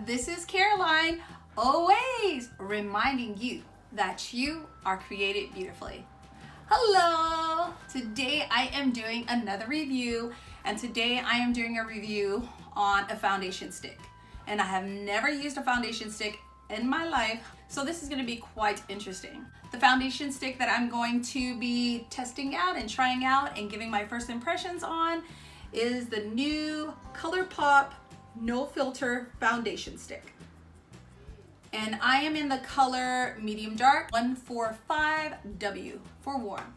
This is Caroline, always reminding you that you are created beautifully. Hello! Today I am doing another review, and today I am doing a review on a foundation stick. And I have never used a foundation stick in my life, so this is going to be quite interesting. The foundation stick that I'm going to be testing out and trying out and giving my first impressions on is the new ColourPop No Filter Foundation Stick. And I am in the color medium dark 145W for warm.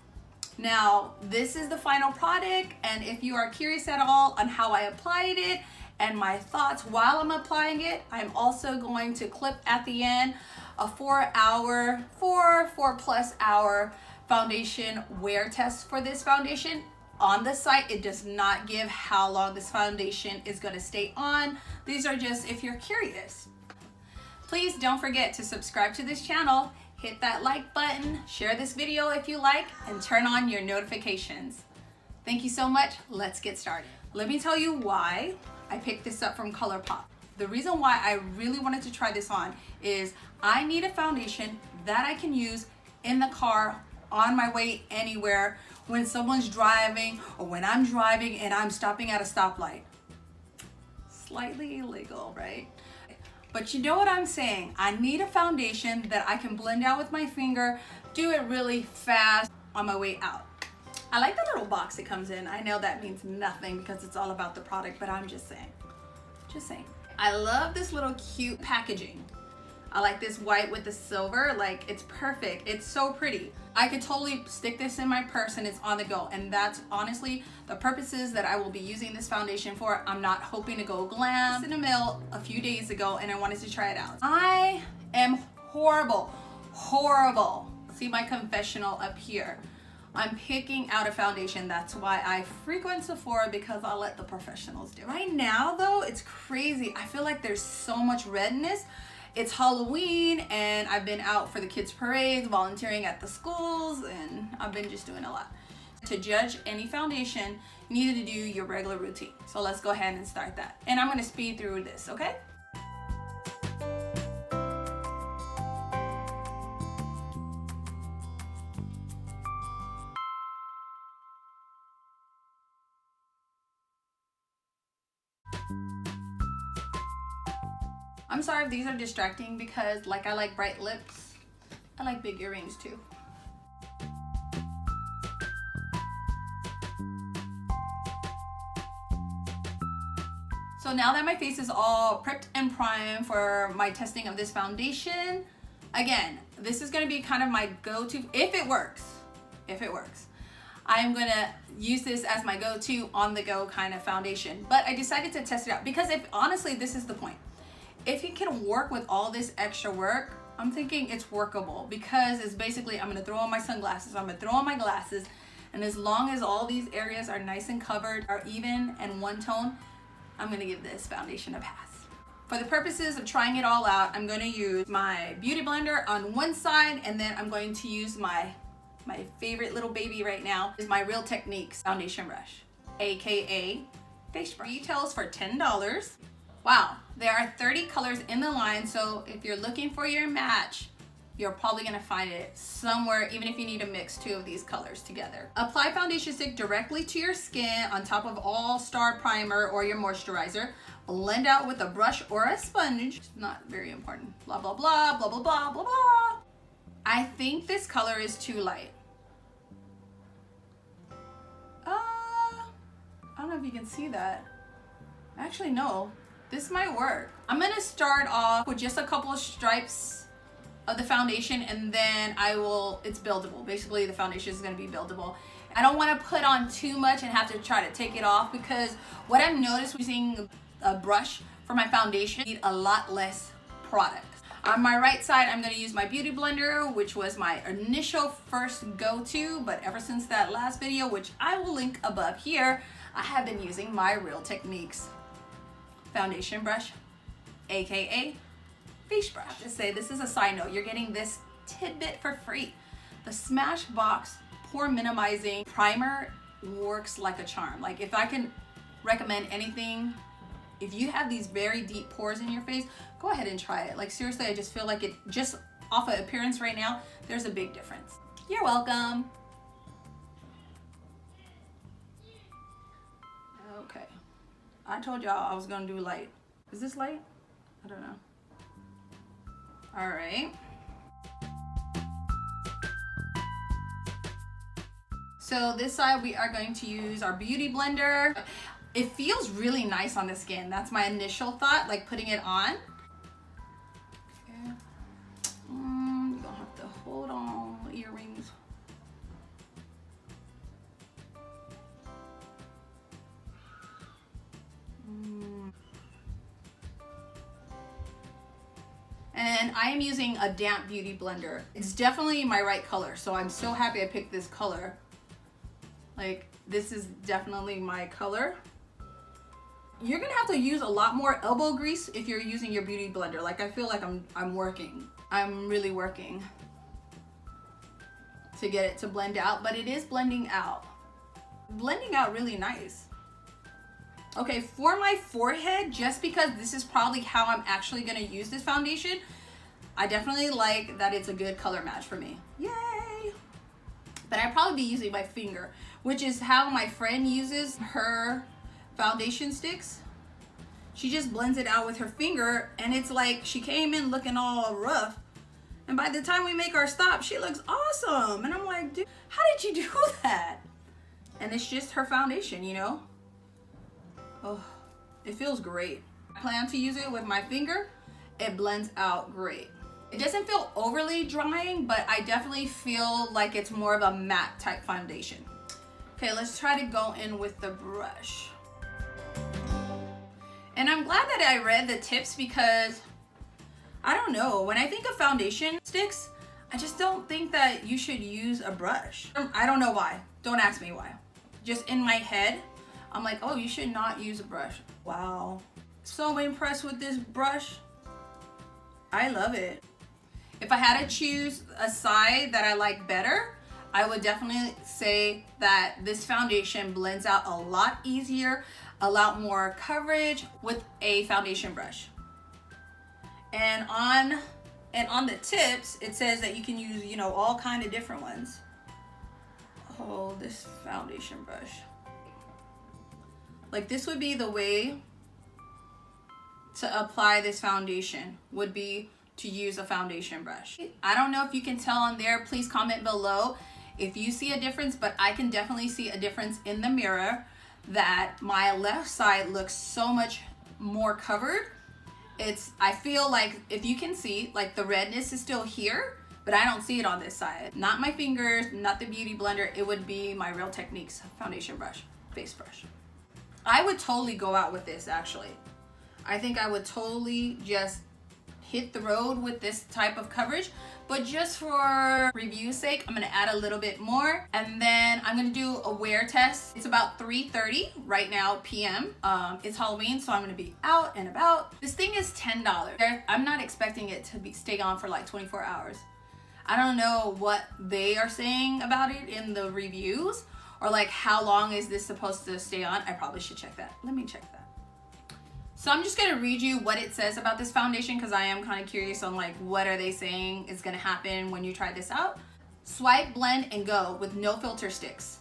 Now, this is the final product, and if you are curious at all on how I applied it and my thoughts while I'm applying it, I'm also going to clip at the end a 4+ hour foundation wear test for this foundation. On the site, it does not give how long this foundation is going to stay on. These are just if you're curious. Please don't forget to subscribe to this channel, hit that like button, share this video if you like, and turn on your notifications. Thank you so much. Let's get started. Let me tell you why I picked this up from ColourPop. The reason why I really wanted to try this on is I need a foundation that I can use in the car on my way anywhere when someone's driving or when I'm driving and I'm stopping at a stoplight. Slightly illegal, right? But you know what I'm saying? I need a foundation that I can blend out with my finger, do it really fast on my way out. I like the little box it comes in. I know that means nothing because it's all about the product, but I'm just saying. Just saying. I love this little cute packaging. I like this white with the silver, like it's perfect. It's so pretty. I could totally stick this in my purse and it's on the go. And that's honestly the purposes that I will be using this foundation for. I'm not hoping to go glam. It's in the mail a few days ago and I wanted to try it out. I am horrible. See my confessional up here. I'm picking out a foundation. That's why I frequent Sephora, because I'll let the professionals do it. Right now though, it's crazy. I feel like there's so much redness. It's Halloween and I've been out for the kids' parades, volunteering at the schools, and I've been just doing a lot. To judge any foundation, you need to do your regular routine. So let's go ahead and start that. And I'm gonna speed through this, okay? I'm sorry if these are distracting because like I like bright lips, I like big earrings too. So now that my face is all prepped and primed for my testing of this foundation, again, this is gonna be kind of my go-to, if it works. I'm gonna use this as my go-to on-the-go kind of foundation. But I decided to test it out because honestly, this is the point. If it can work with all this extra work, I'm thinking it's workable, because it's basically, I'm gonna throw on my sunglasses, I'm gonna throw on my glasses, and as long as all these areas are nice and covered, are even and one tone, I'm gonna give this foundation a pass. For the purposes of trying it all out, I'm gonna use my beauty blender on one side, and then I'm going to use my favorite little baby right now, is my Real Techniques foundation brush, AKA face brush. Retails for $10. Wow, there are 30 colors in the line, so if you're looking for your match, you're probably gonna find it somewhere, even if you need to mix two of these colors together. Apply foundation stick directly to your skin on top of All Star Primer or your moisturizer. Blend out with a brush or a sponge. Not very important. Blah, blah, blah, blah, blah, blah, blah, blah. I think this color is too light. I don't know if you can see that. Actually, no. This might work. I'm gonna start off with just a couple of stripes of the foundation, and then it's buildable. Basically, the foundation is gonna be buildable. I don't wanna put on too much and have to try to take it off, because what I've noticed using a brush for my foundation, I need a lot less product. On my right side, I'm gonna use my beauty blender, which was my initial first go-to, but ever since that last video, which I will link above here, I have been using my Real Techniques foundation brush, AKA face brush. To say, this is a side note, you're getting this tidbit for free. The Smashbox Pore Minimizing Primer works like a charm. Like, if I can recommend anything if you have these very deep pores in your face, go ahead and try it. Like seriously, I just feel like it, just off of appearance right now, there's a big difference. You're welcome. Okay, I told y'all I was gonna do light. Is this light? I don't know. All right. So this side we are going to use our beauty blender. It feels really nice on the skin. That's my initial thought, like putting it on. Okay. You're gonna have to hold on, earrings. And I am using a damp beauty blender. It's definitely my right color, so I'm so happy I picked this color. Like, this is definitely my color. You're gonna have to use a lot more elbow grease if you're using your beauty blender. Like, I feel like I'm working. I'm really working to get it to blend out, but it is blending out. Blending out really nice. Okay, for my forehead, just because this is probably how I'm actually gonna use this foundation, I definitely like that it's a good color match for me. Yay! But I'd probably be using my finger, which is how my friend uses her foundation sticks. She just blends it out with her finger, and it's like she came in looking all rough, and by the time we make our stop, she looks awesome. And I'm like, dude, how did you do that? And it's just her foundation, you know? Oh, it feels great. I plan to use it with my finger. It blends out great. It doesn't feel overly drying, but I definitely feel like it's more of a matte type foundation. Okay, let's try to go in with the brush. And I'm glad that I read the tips because, I don't know, when I think of foundation sticks, I just don't think that you should use a brush. I don't know why. Don't ask me why. Just in my head, I'm like, oh, you should not use a brush. Wow. So impressed with this brush. I love it. If I had to choose a side that I like better, I would definitely say that this foundation blends out a lot easier, a lot more coverage with a foundation brush. And on the tips, it says that you can use, you know, all kind of different ones. Oh, this foundation brush. Like, this would be the way to apply this foundation, would be to use a foundation brush. I don't know if you can tell on there. Please comment below if you see a difference, but I can definitely see a difference in the mirror that my left side looks so much more covered. I feel like, if you can see, like the redness is still here, but I don't see it on this side. Not my fingers, not the beauty blender. It would be my Real Techniques foundation brush, face brush. I would totally go out with this, actually. I think I would totally just hit the road with this type of coverage, but just for review's sake, I'm gonna add a little bit more, and then I'm gonna do a wear test. It's about 3:30 right now p.m. It's Halloween, so I'm gonna be out and about. This thing is $10. I'm not expecting it to stay on for like 24 hours. I don't know what they are saying about it in the reviews, or like how long is this supposed to stay on. I probably should check that. Let me check that. So I'm just gonna read you what it says about this foundation, because I am kind of curious on like what are they saying is gonna happen when you try this out. Swipe, blend, and go with no filter sticks.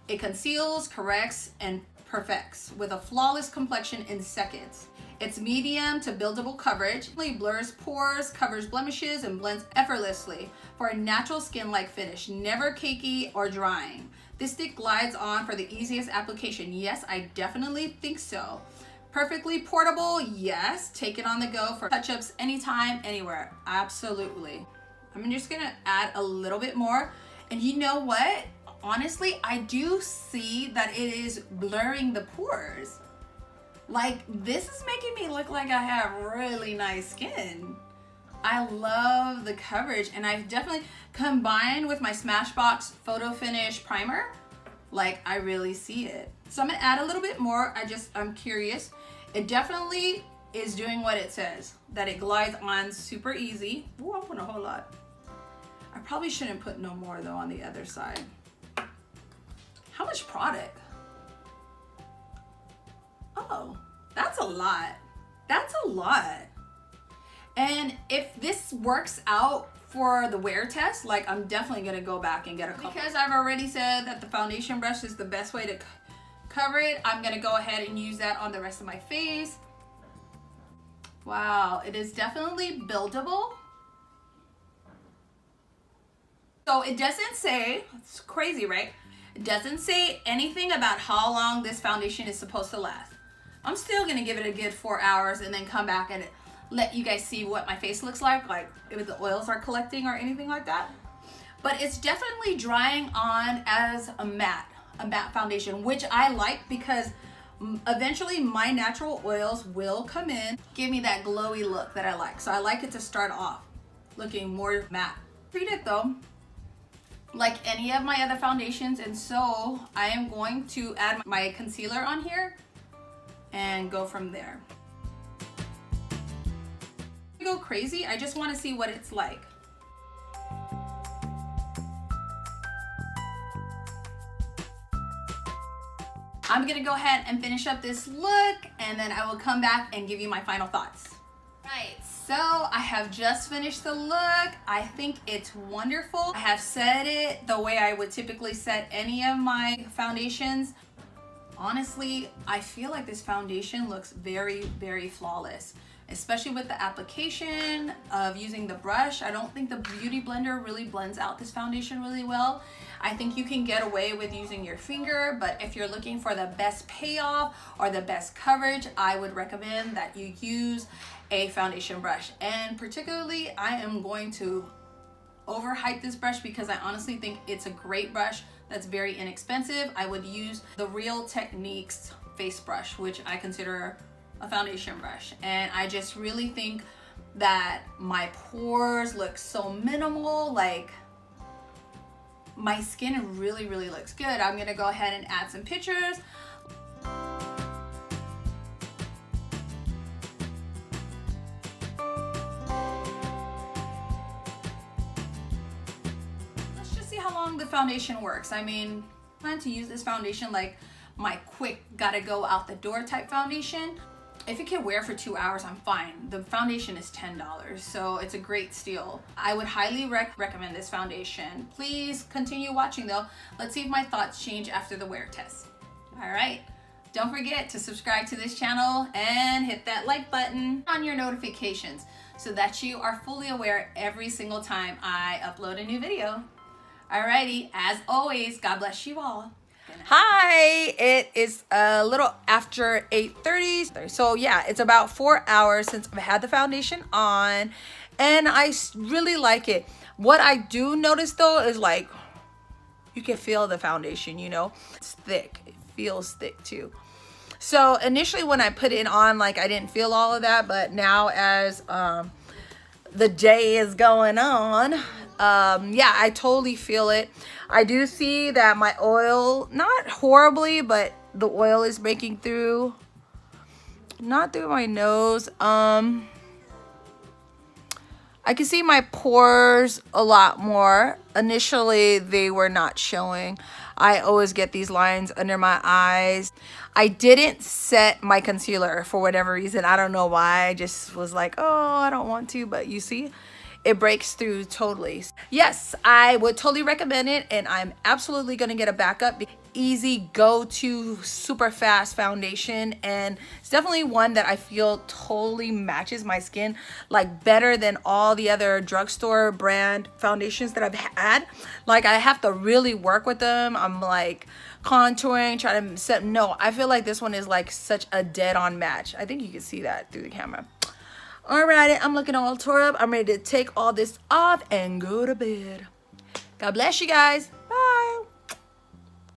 It conceals, corrects, and perfects with a flawless complexion in seconds. It's medium to buildable coverage, blurs pores, covers blemishes, and blends effortlessly for a natural skin-like finish, never cakey or drying. This stick glides on for the easiest application. Yes, I definitely think so. Perfectly portable, yes. Take it on the go for touch-ups anytime, anywhere. Absolutely. I'm just gonna add a little bit more. And you know what? Honestly, I do see that it is blurring the pores. Like, this is making me look like I have really nice skin. I love the coverage, and I've definitely combined with my Smashbox Photo Finish Primer. Like, I really see it. So I'm gonna add a little bit more. I'm curious. It definitely is doing what it says, that it glides on super easy. Ooh, I'm putting a whole lot. I probably shouldn't put no more though on the other side. How much product? Oh, That's a lot. That's a lot. And if this works out for the wear test, like, I'm definitely gonna go back and get a couple. Because I've already said that the foundation brush is the best way to cover it, I'm gonna go ahead and use that on the rest of my face. Wow, it is definitely buildable. So it doesn't say, it's crazy, right? It doesn't say anything about how long this foundation is supposed to last. I'm still gonna give it a good 4 hours and then come back and let you guys see what my face looks like if the oils are collecting or anything like that. But it's definitely drying on as a matte foundation, which I like because eventually my natural oils will come in, give me that glowy look that I like. So I like it to start off looking more matte. Treat it though like any of my other foundations, and so I am going to add my concealer on here and go from there. Go crazy, I just want to see what it's like. I'm gonna go ahead and finish up this look, and then I will come back and give you my final thoughts. Right, so I have just finished the look. I think it's wonderful. I have set it the way I would typically set any of my foundations. Honestly, I feel like this foundation looks very, very flawless, especially with the application of using the brush. I don't think the Beauty Blender really blends out this foundation really well. I think you can get away with using your finger, but if you're looking for the best payoff or the best coverage, I would recommend that you use a foundation brush. And particularly, I am going to overhype this brush because I honestly think it's a great brush that's very inexpensive. I would use the Real Techniques face brush, which I consider a foundation brush, and I just really think that my pores look so minimal. Like, my skin really, really looks good. I'm gonna go ahead and add some pictures. Let's just see how long the foundation works. I mean, I plan to use this foundation like my quick gotta go out the door type foundation. If it can wear for 2 hours, I'm fine. The foundation is $10, so it's a great steal. I would highly recommend this foundation. Please continue watching though. Let's see if my thoughts change after the wear test. All right, don't forget to subscribe to this channel and hit that like button on your notifications so that you are fully aware every single time I upload a new video. Alrighty, as always, God bless you all. Hi, it is a little after 8:30. So yeah, it's about 4 hours since I've had the foundation on, and I really like it. What I do notice though is, like, you can feel the foundation, you know, it's thick. It feels thick too. So initially when I put it on, like, I didn't feel all of that, but now as the day is going on, yeah, I totally feel it. I do see that my oil, not horribly, but the oil is breaking through, not through my nose. I can see my pores a lot more. Initially, they were not showing. I always get these lines under my eyes. I didn't set my concealer for whatever reason. I don't know why. I just was like, oh, I don't want to, but you see, it breaks through totally. Yes, I would totally recommend it, and I'm absolutely gonna get a backup. Easy go-to super fast foundation, and it's definitely one that I feel totally matches my skin, like, better than all the other drugstore brand foundations that I've had. Like, I have to really work with them. I'm like contouring, trying to set. No, I feel like this one is like such a dead-on match. I think you can see that through the camera. Alrighty, I'm looking all tore up. I'm ready to take all this off and go to bed. God bless you guys.